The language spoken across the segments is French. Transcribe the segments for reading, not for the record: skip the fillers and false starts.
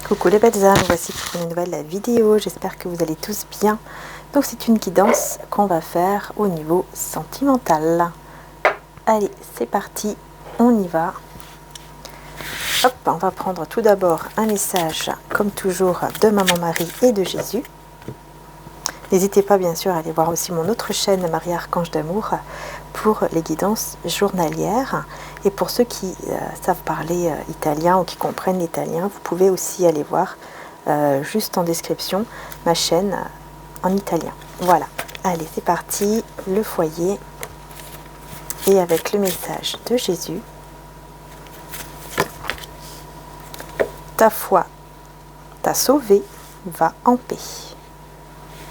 Coucou les belles âmes, voici pour une nouvelle vidéo, j'espère que vous allez tous bien. Donc c'est une guidance qu'on va faire au niveau sentimental. Allez, c'est parti, on y va. Hop, on va prendre tout d'abord un message, comme toujours, de Maman Marie et de Jésus. N'hésitez pas bien sûr à aller voir aussi mon autre chaîne Marie Archange d'Amour pour les guidances journalières. Et pour ceux qui savent parler italien ou qui comprennent l'italien, vous pouvez aussi aller voir juste en description ma chaîne en italien. Voilà, allez c'est parti, le foyer et avec le message de Jésus. Ta foi t'a sauvé, va en paix.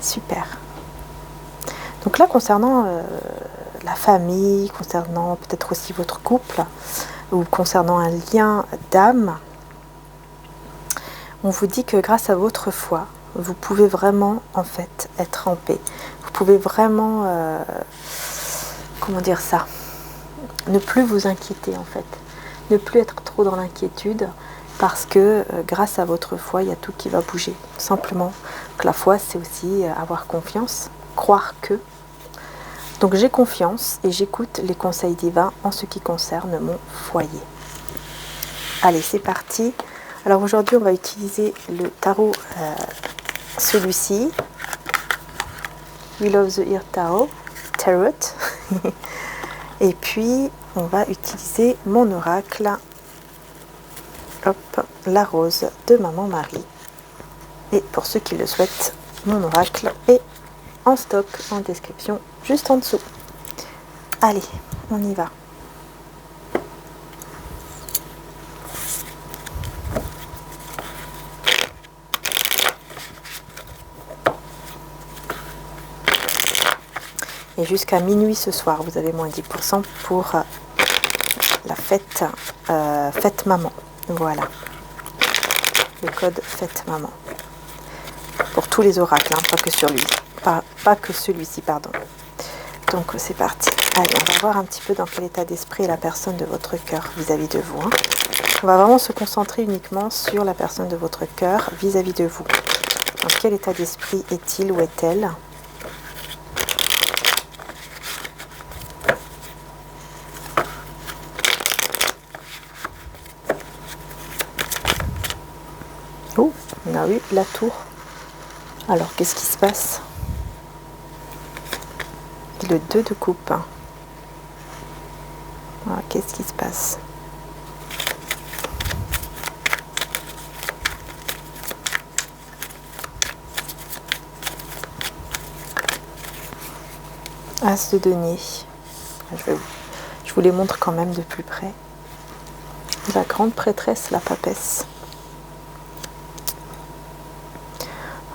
Super. Donc là, concernant la famille, concernant peut-être aussi votre couple, ou concernant un lien d'âme, on vous dit que grâce à votre foi, vous pouvez vraiment, en fait, être en paix. Vous pouvez vraiment, comment dire ça, ne plus vous inquiéter, en fait. Ne plus être trop dans l'inquiétude, parce que grâce à votre foi, il y a tout qui va bouger. Simplement, que la foi, c'est aussi avoir confiance, croire que. Donc j'ai confiance et j'écoute les conseils divins en ce qui concerne mon foyer. Allez, c'est parti. Alors aujourd'hui, on va utiliser le tarot, celui-ci, Wheel of the Earth Tarot. Et puis, on va utiliser mon oracle, hop, la rose de Maman Marie. Et pour ceux qui le souhaitent, mon oracle est en stock, en description, juste en dessous. Allez, on y va. Et jusqu'à minuit ce soir, vous avez moins 10% pour la fête, fête maman. Voilà. Le code fête maman. Pour tous les oracles, hein, pas que sur lui. Pas que celui-ci, pardon. Donc c'est parti. Allez, on va voir un petit peu dans quel état d'esprit est la personne de votre cœur vis-à-vis de vous. Hein. On va vraiment se concentrer uniquement sur la personne de votre cœur vis-à-vis de vous. Dans quel état d'esprit est-il ou est-elle ? Oh, on a eu la tour. Alors, qu'est-ce qui se passe ? Le 2 de coupe. Alors, qu'est-ce qui se passe ? As de denier. Je vous les montre quand même de plus près. La grande prêtresse, la papesse.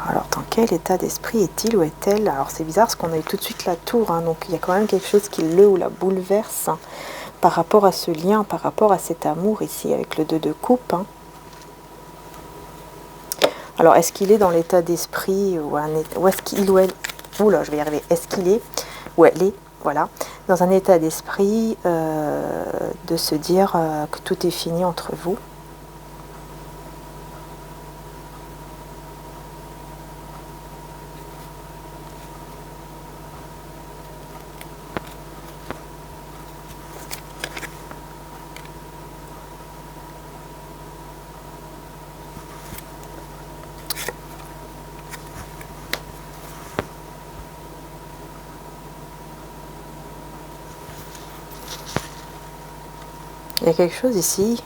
Alors, dans quel état d'esprit est-il ou est-elle? Alors, c'est bizarre parce qu'on a eu tout de suite la tour, hein, donc il y a quand même quelque chose qui le ou la bouleverse hein, par rapport à ce lien, par rapport à cet amour ici avec le 2 de coupe. Hein. Alors, est-ce qu'il est dans l'état d'esprit ou est-ce qu'il ou elle... Oula, je vais y arriver. Est-ce qu'il est ou elle est, voilà, dans un état d'esprit de se dire que tout est fini entre vous? Il y a quelque chose ici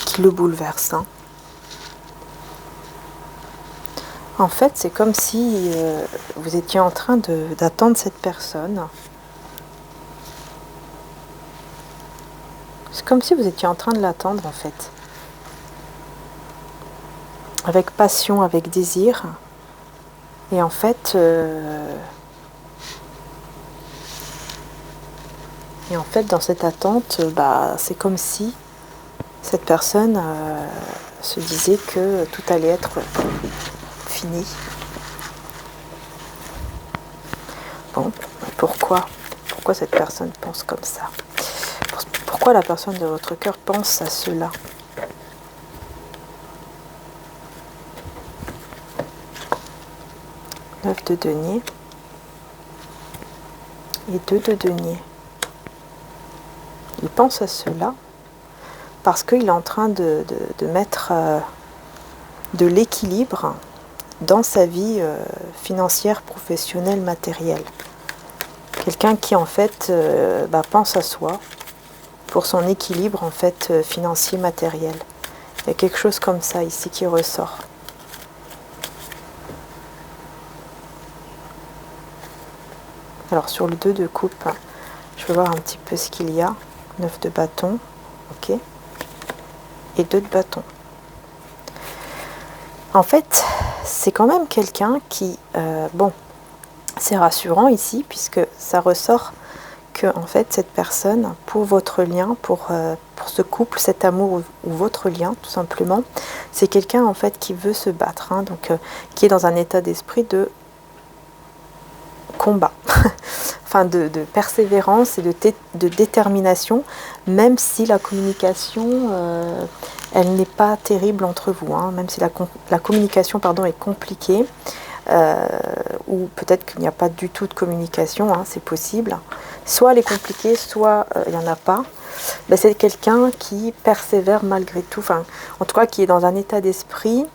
qui le bouleverse. Hein. En fait, c'est comme si vous étiez en train d'attendre cette personne. C'est comme si vous étiez en train de l'attendre, en fait. Avec passion, avec désir. Et en fait... Et en fait, dans cette attente, c'est comme si cette personne se disait que tout allait être fini. Bon, pourquoi cette personne pense comme ça? Pourquoi la personne de votre cœur pense à cela? 9 de denier et 2 de denier. Il pense à cela parce qu'il est en train de mettre de l'équilibre dans sa vie financière, professionnelle, matérielle. Quelqu'un qui en fait pense à soi pour son équilibre en fait financier, matériel. Il y a quelque chose comme ça ici qui ressort. Alors sur le 2 de coupe, je vais voir un petit peu ce qu'il y a. 9 de bâton, ok, et 2 de bâton. En fait, c'est quand même quelqu'un qui, bon, c'est rassurant ici, puisque ça ressort que, en fait, cette personne, pour votre lien, pour ce couple, cet amour ou votre lien, tout simplement, c'est quelqu'un, en fait, qui veut se battre, hein, donc qui est dans un état d'esprit de combat, enfin de persévérance et de détermination, même si la communication, elle n'est pas terrible entre vous, hein, même si la communication pardon, est compliquée, ou peut-être qu'il n'y a pas du tout de communication, hein, c'est possible. Soit elle est compliquée, soit il n'y en a pas. Ben, c'est quelqu'un qui persévère malgré tout, enfin, en tout cas qui est dans un état d'esprit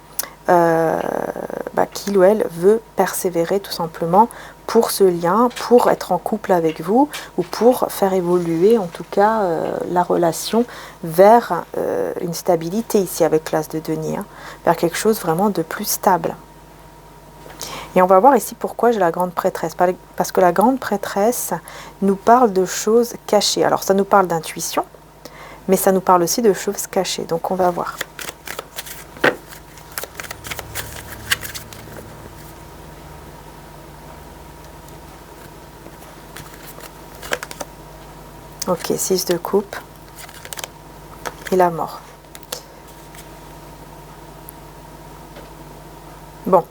qui ou elle veut persévérer tout simplement pour ce lien, pour être en couple avec vous ou pour faire évoluer en tout cas la relation vers une stabilité ici avec l'As de denier, hein, vers quelque chose vraiment de plus stable. Et on va voir ici pourquoi j'ai la grande prêtresse. Parce que la grande prêtresse nous parle de choses cachées. Alors ça nous parle d'intuition, mais ça nous parle aussi de choses cachées. Donc on va voir. Ok, 6 de coupe et la mort. Bon,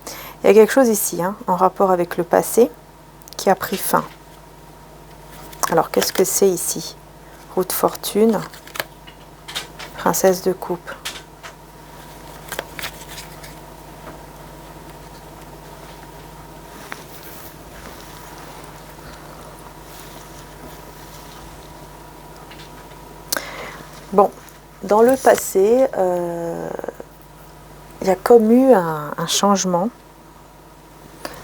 il y a quelque chose ici, hein, en rapport avec le passé, qui a pris fin. Alors, qu'est-ce que c'est ici? Roue de fortune, princesse de coupe. Bon, dans le passé, il y a comme eu un changement.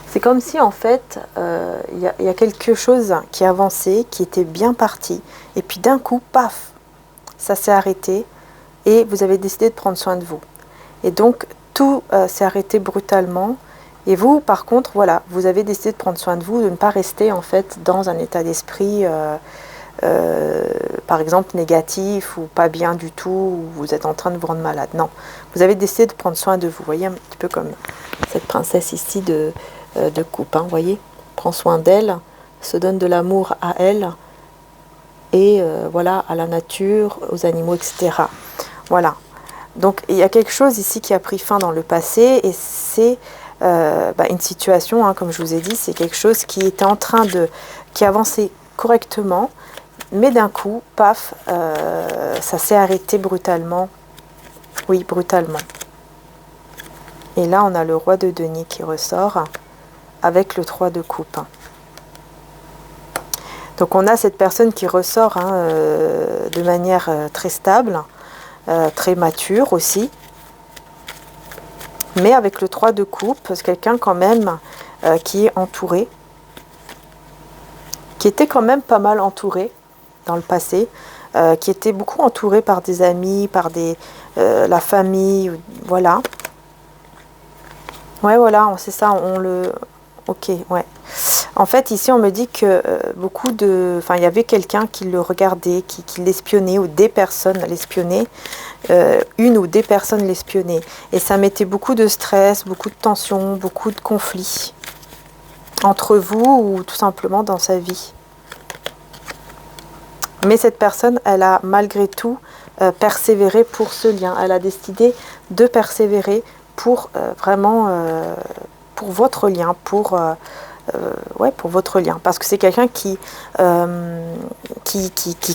C'est comme si en fait, il y a quelque chose qui avançait, qui était bien parti, et puis d'un coup, paf, ça s'est arrêté, et vous avez décidé de prendre soin de vous. Et donc, tout s'est arrêté brutalement, et vous, par contre, voilà, vous avez décidé de prendre soin de vous, de ne pas rester en fait dans un état d'esprit par exemple négatif ou pas bien du tout, ou vous êtes en train de vous rendre malade. Non, vous avez décidé de prendre soin de vous. Vous voyez, un petit peu comme cette princesse ici de coupe, hein, vous voyez, prend soin d'elle, se donne de l'amour à elle et voilà, à la nature, aux animaux, etc. Voilà, donc il y a quelque chose ici qui a pris fin dans le passé, et c'est une situation, hein, comme je vous ai dit, c'est quelque chose qui était en train qui avançait correctement, mais d'un coup, paf, ça s'est arrêté brutalement. Oui, brutalement. Et là, on a le roi de denier qui ressort avec le 3 de coupe. Donc, on a cette personne qui ressort, hein, de manière très stable, très mature aussi. Mais avec le 3 de coupe, c'est quelqu'un quand même qui est entouré, qui était quand même pas mal entouré dans le passé, qui était beaucoup entouré par des amis, par la famille, voilà. Ouais, voilà, c'est ça, on le... Ok, ouais. En fait, ici, on me dit que Enfin, il y avait quelqu'un qui le regardait, qui l'espionnait, ou des personnes l'espionnaient, une ou des personnes l'espionnaient. Et ça mettait beaucoup de stress, beaucoup de tension, beaucoup de conflits entre vous ou tout simplement dans sa vie. Mais cette personne, elle a malgré tout persévéré pour ce lien. Elle a décidé de persévérer pour vraiment, pour votre lien, pour votre lien. Parce que c'est quelqu'un qui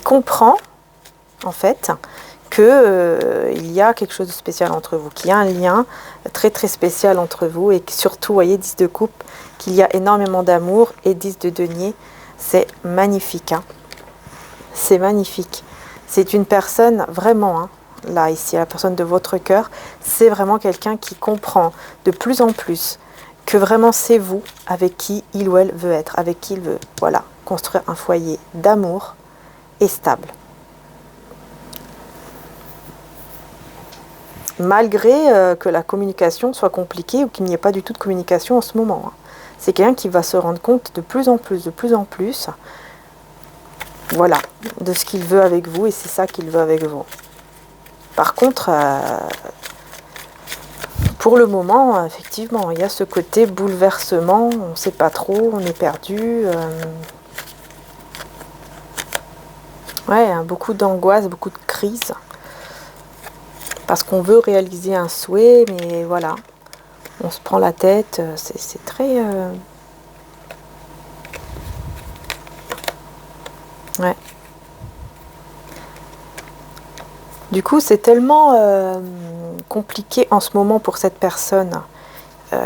comprend, en fait, que il y a quelque chose de spécial entre vous, qu'il y a un lien très très spécial entre vous, et que surtout, voyez, 10 de coupe, qu'il y a énormément d'amour, et 10 de denier, c'est magnifique, hein. C'est magnifique. C'est une personne vraiment, hein, là, ici, la personne de votre cœur, c'est vraiment quelqu'un qui comprend de plus en plus que vraiment c'est vous avec qui il ou elle veut être, avec qui il veut, voilà, construire un foyer d'amour et stable. Malgré que la communication soit compliquée ou qu'il n'y ait pas du tout de communication en ce moment, hein. C'est quelqu'un qui va se rendre compte de plus en plus, voilà, de ce qu'il veut avec vous, et c'est ça qu'il veut avec vous. Par contre, pour le moment, effectivement, il y a ce côté bouleversement, on ne sait pas trop, on est perdu. Ouais, hein, beaucoup d'angoisse, beaucoup de crise. Parce qu'on veut réaliser un souhait, mais voilà, on se prend la tête, c'est très... Ouais. Du coup, c'est tellement compliqué en ce moment pour cette personne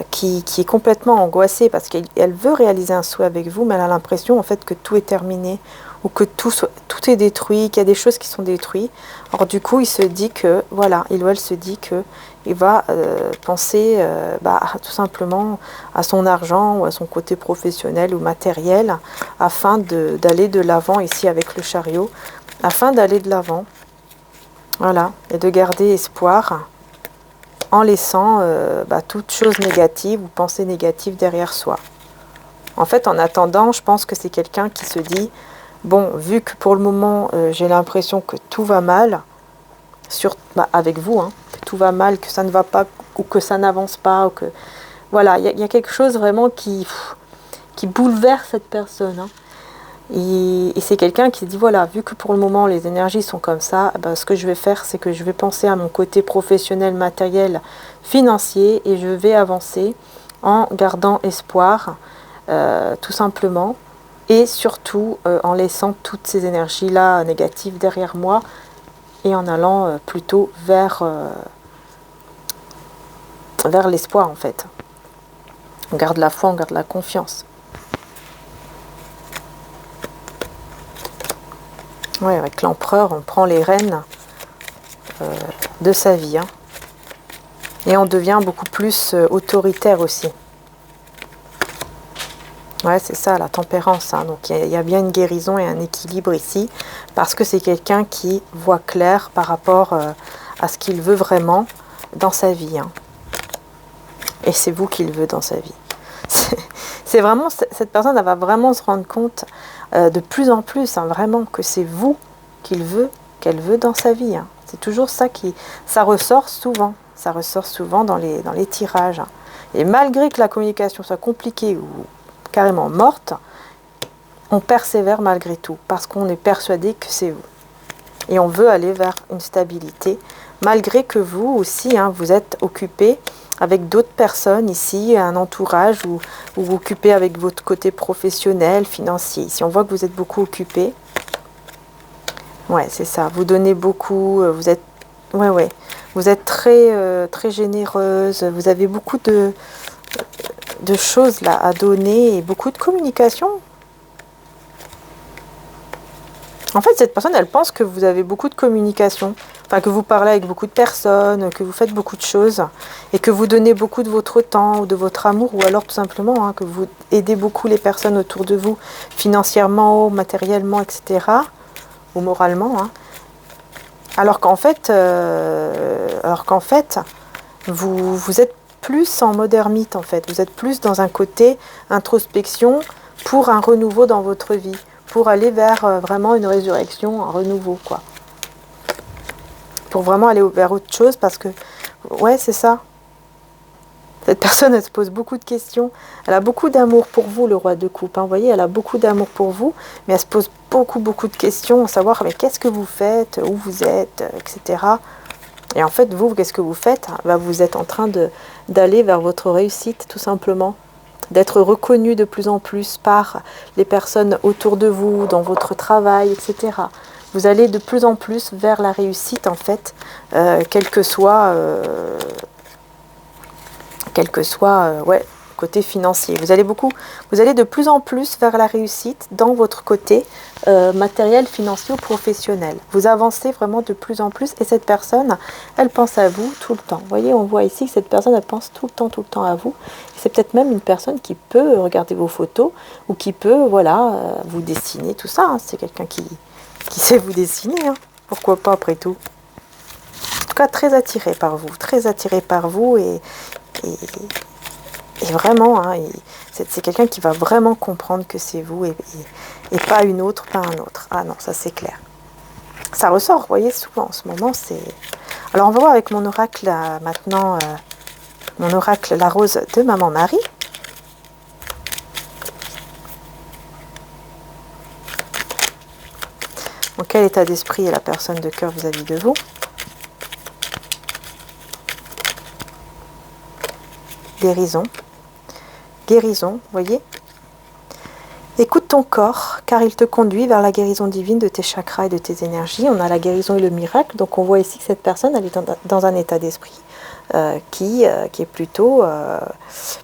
qui est complètement angoissée parce qu'elle veut réaliser un souhait avec vous, mais elle a l'impression en fait que tout est terminé ou que tout est détruit, qu'il y a des choses qui sont détruites. Alors du coup, il se dit que, voilà, il ou elle se dit que il va penser tout simplement à son argent ou à son côté professionnel ou matériel afin d'aller de l'avant ici avec le chariot, afin d'aller de l'avant. Voilà, et de garder espoir en laissant toute chose négative ou pensée négative derrière soi. En fait, en attendant, je pense que c'est quelqu'un qui se dit, bon, vu que pour le moment, j'ai l'impression que tout va mal, avec vous, hein, que tout va mal, que ça ne va pas, ou que ça n'avance pas, ou que... Voilà, il y a quelque chose vraiment qui bouleverse cette personne, hein. Et c'est quelqu'un qui se dit, voilà, vu que pour le moment les énergies sont comme ça, ce que je vais faire, c'est que je vais penser à mon côté professionnel, matériel, financier, et je vais avancer en gardant espoir, tout simplement, et surtout en laissant toutes ces énergies-là négatives derrière moi, et en allant plutôt vers l'espoir, en fait. On garde la foi, on garde la confiance. Oui, avec l'empereur, on prend les rênes de sa vie, hein. Et on devient beaucoup plus autoritaire aussi. Ouais, c'est ça, la tempérance, hein. Donc il y a bien une guérison et un équilibre ici, parce que c'est quelqu'un qui voit clair par rapport à ce qu'il veut vraiment dans sa vie, hein. Et c'est vous qu'il veut dans sa vie. C'est vraiment, cette personne, elle va vraiment se rendre compte de plus en plus, hein, vraiment, que c'est vous qu'elle veut dans sa vie, hein. C'est toujours ça ça ressort souvent dans les tirages, hein. Et malgré que la communication soit compliquée ou carrément morte, on persévère malgré tout, parce qu'on est persuadé que c'est vous. Et on veut aller vers une stabilité, malgré que vous aussi, hein, vous êtes occupé avec d'autres personnes ici, un entourage, ou vous occupez avec votre côté professionnel, financier. Ici, on voit que vous êtes beaucoup occupé. Ouais, c'est ça. Vous donnez beaucoup, vous êtes... Ouais. Vous êtes très, très généreuse, vous avez beaucoup de choses là à donner et beaucoup de communication. En fait, cette personne, elle pense que vous avez beaucoup de communication, enfin que vous parlez avec beaucoup de personnes, que vous faites beaucoup de choses et que vous donnez beaucoup de votre temps ou de votre amour, ou alors tout simplement hein, que vous aidez beaucoup les personnes autour de vous, financièrement, matériellement, etc. ou moralement, hein. Alors qu'en fait, vous êtes plus en mode ermite, en fait. Vous êtes plus dans un côté introspection pour un renouveau dans votre vie, pour aller vers vraiment une résurrection, un renouveau, quoi. Pour vraiment aller vers autre chose, parce que, ouais, c'est ça. Cette personne, elle se pose beaucoup de questions. Elle a beaucoup d'amour pour vous, le roi de coupe, hein. Vous voyez, elle a beaucoup d'amour pour vous, mais elle se pose beaucoup de questions, à savoir, mais qu'est-ce que vous faites, où vous êtes, etc. Et en fait, vous, qu'est-ce que vous faites? Vous êtes en train d'aller vers votre réussite, tout simplement. D'être reconnu de plus en plus par les personnes autour de vous, dans votre travail, etc. Vous allez de plus en plus vers la réussite, en fait, quel que soit, ouais, côté financier. Vous allez de plus en plus vers la réussite dans votre côté matériel, financier ou professionnel. Vous avancez vraiment de plus en plus et cette personne, elle pense à vous tout le temps. Vous voyez, on voit ici que cette personne, elle pense tout le temps à vous. C'est peut-être même une personne qui peut regarder vos photos ou qui peut, voilà, vous dessiner, tout ça. Hein. C'est quelqu'un qui sait vous dessiner. Hein. Pourquoi pas, après tout. En tout cas, très attiré par vous et vraiment, hein, c'est quelqu'un qui va vraiment comprendre que c'est vous et pas une autre, pas un autre. Ah non, ça c'est clair. Ça ressort, vous voyez, souvent en ce moment. Alors on va voir avec mon oracle maintenant, mon oracle la rose de Maman Marie. Dans quel état d'esprit est la personne de cœur vis-à-vis de vous? Guérison. Guérison, vous voyez. Écoute ton corps, car il te conduit vers la guérison divine de tes chakras et de tes énergies. On a la guérison et le miracle. Donc on voit ici que cette personne, elle est dans un état d'esprit qui est plutôt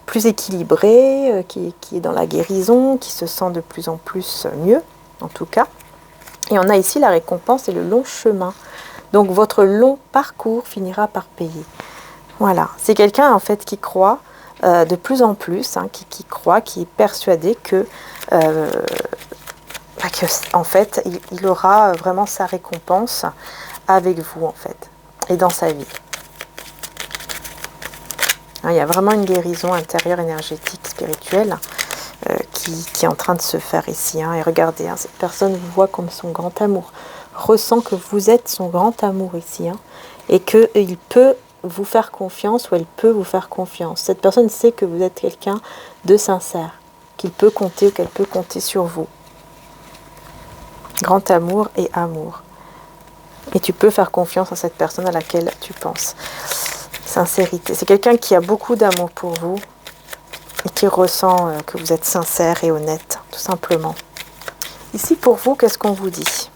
plus équilibré, qui est dans la guérison, qui se sent de plus en plus mieux, en tout cas. Et on a ici la récompense et le long chemin. Donc votre long parcours finira par payer. Voilà, c'est quelqu'un en fait qui croit de plus en plus, hein, qui croit, qui est persuadé que en fait, il aura vraiment sa récompense avec vous, en fait, et dans sa vie. Hein, il y a vraiment une guérison intérieure, énergétique, spirituelle, qui est en train de se faire ici. Hein. Et regardez, hein, cette personne vous voit comme son grand amour, ressent que vous êtes son grand amour ici, hein, et qu'il peut vous faire confiance ou elle peut vous faire confiance. Cette personne sait que vous êtes quelqu'un de sincère, qu'il peut compter ou qu'elle peut compter sur vous. Grand amour et amour. Et tu peux faire confiance à cette personne à laquelle tu penses. Sincérité. C'est quelqu'un qui a beaucoup d'amour pour vous et qui ressent que vous êtes sincère et honnête, tout simplement. Ici, pour vous, qu'est-ce qu'on vous dit?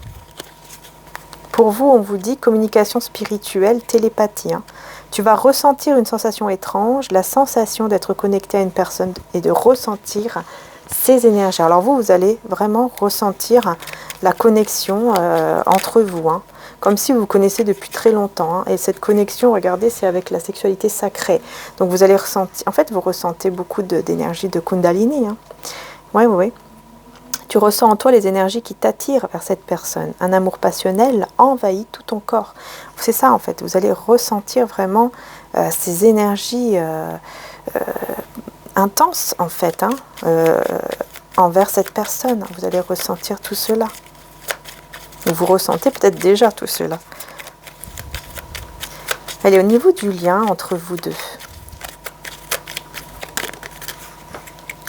Pour vous, on vous dit communication spirituelle, télépathie. Hein. Tu vas ressentir une sensation étrange, la sensation d'être connecté à une personne et de ressentir ses énergies. Alors vous allez vraiment ressentir la connexion entre vous, hein, comme si vous vous connaissez depuis très longtemps. Hein. Et cette connexion, regardez, c'est avec la sexualité sacrée. Donc vous allez ressentir, en fait, vous ressentez beaucoup d'énergie de Kundalini. Hein. Oui, oui, oui. Tu ressens en toi les énergies qui t'attirent vers cette personne. Un amour passionnel envahit tout ton corps. C'est ça en fait, vous allez ressentir vraiment ces énergies intenses en fait, hein, envers cette personne. Vous allez ressentir tout cela. Vous ressentez peut-être déjà tout cela. Allez, au niveau du lien entre vous deux.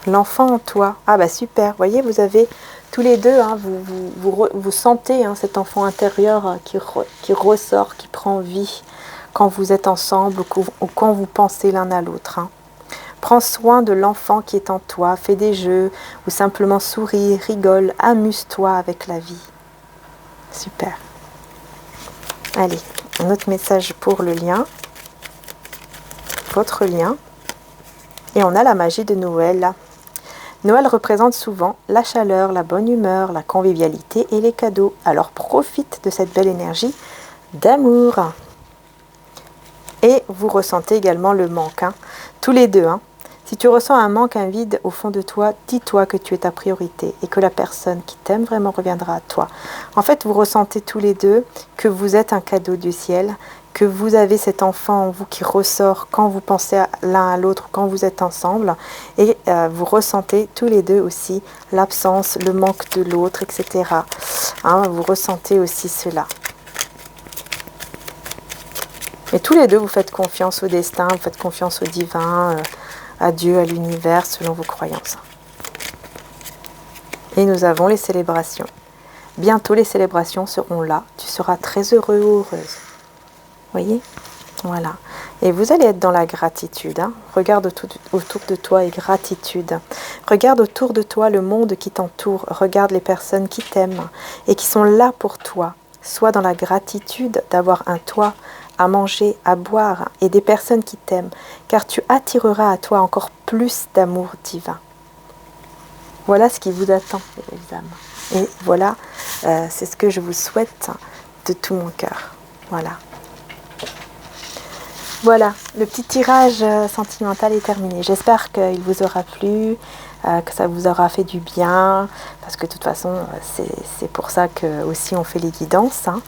L'enfant en toi. Ah bah super, vous voyez, vous avez tous les deux, hein, vous sentez hein, cet enfant intérieur qui ressort, qui prend vie quand vous êtes ensemble ou quand vous pensez l'un à l'autre. Hein. Prends soin de l'enfant qui est en toi, fais des jeux ou simplement souris, rigole, amuse-toi avec la vie. Super. Allez, un autre message pour le lien. Votre lien. Et on a la magie de Noël. Noël représente souvent la chaleur, la bonne humeur, la convivialité et les cadeaux. Alors profite de cette belle énergie d'amour. Et vous ressentez également le manque, hein, tous les deux. Hein. Si tu ressens un manque, un vide au fond de toi, dis-toi que tu es ta priorité et que la personne qui t'aime vraiment reviendra à toi. En fait, vous ressentez tous les deux que vous êtes un cadeau du ciel, que vous avez cet enfant en vous qui ressort quand vous pensez l'un à l'autre, quand vous êtes ensemble. Et vous ressentez tous les deux aussi l'absence, le manque de l'autre, etc. Hein, vous ressentez aussi cela. Et tous les deux, vous faites confiance au destin, vous faites confiance au divin, à Dieu, à l'univers, selon vos croyances. Et nous avons les célébrations. Bientôt, les célébrations seront là. Tu seras très heureux ou heureuse. Vous voyez? Voilà. Et vous allez être dans la gratitude. Hein. Regarde autour de toi et gratitude. Regarde autour de toi le monde qui t'entoure. Regarde les personnes qui t'aiment et qui sont là pour toi. Sois dans la gratitude d'avoir un toit, à manger, à boire et des personnes qui t'aiment, car tu attireras à toi encore plus d'amour divin. Voilà ce qui vous attend, les belles âmes. Et voilà, c'est ce que je vous souhaite de tout mon cœur. Voilà. Voilà, le petit tirage sentimental est terminé. J'espère qu'il vous aura plu, que ça vous aura fait du bien, parce que de toute façon, c'est pour ça que aussi on fait les guidances. Hein.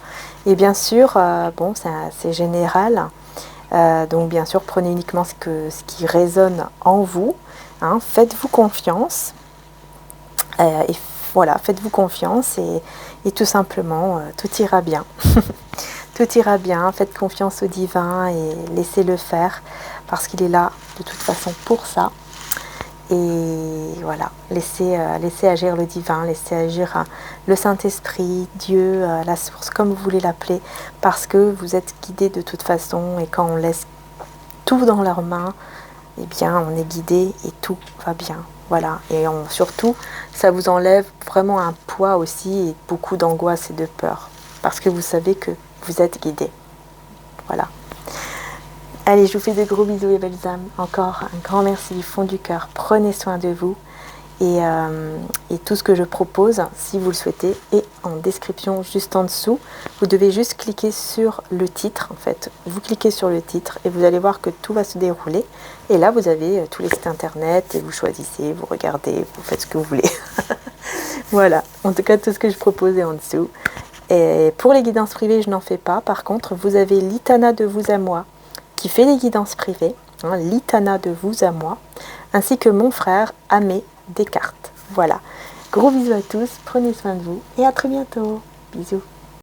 Et bien sûr, bon, c'est général, donc bien sûr, prenez uniquement ce qui résonne en vous. Hein. Faites-vous confiance, et voilà, faites-vous confiance et tout simplement, tout ira bien. Tout ira bien, faites confiance au divin et laissez-le faire parce qu'il est là de toute façon pour ça. Et voilà, laissez agir le divin, laissez agir le Saint-Esprit, Dieu, la source, comme vous voulez l'appeler, parce que vous êtes guidés de toute façon et quand on laisse tout dans leurs mains, eh bien on est guidé et tout va bien. Voilà, et surtout, ça vous enlève vraiment un poids aussi et beaucoup d'angoisse et de peur parce que vous savez que vous êtes guidés. Voilà. Allez, je vous fais de gros bisous les belles âmes. Encore un grand merci du fond du cœur. Prenez soin de vous. Et tout ce que je propose, si vous le souhaitez, est en description juste en dessous. Vous devez juste cliquer sur le titre, en fait. Vous cliquez sur le titre et vous allez voir que tout va se dérouler. Et là, vous avez tous les sites internet et vous choisissez, vous regardez, vous faites ce que vous voulez. Voilà. En tout cas, tout ce que je propose est en dessous. Et pour les guidances privées, je n'en fais pas. Par contre, vous avez l'Itana de vous à moi qui fait les guidances privées, hein, l'Itana de vous à moi, ainsi que mon frère Amé Descartes. Voilà. Gros bisous à tous, prenez soin de vous et à très bientôt. Bisous.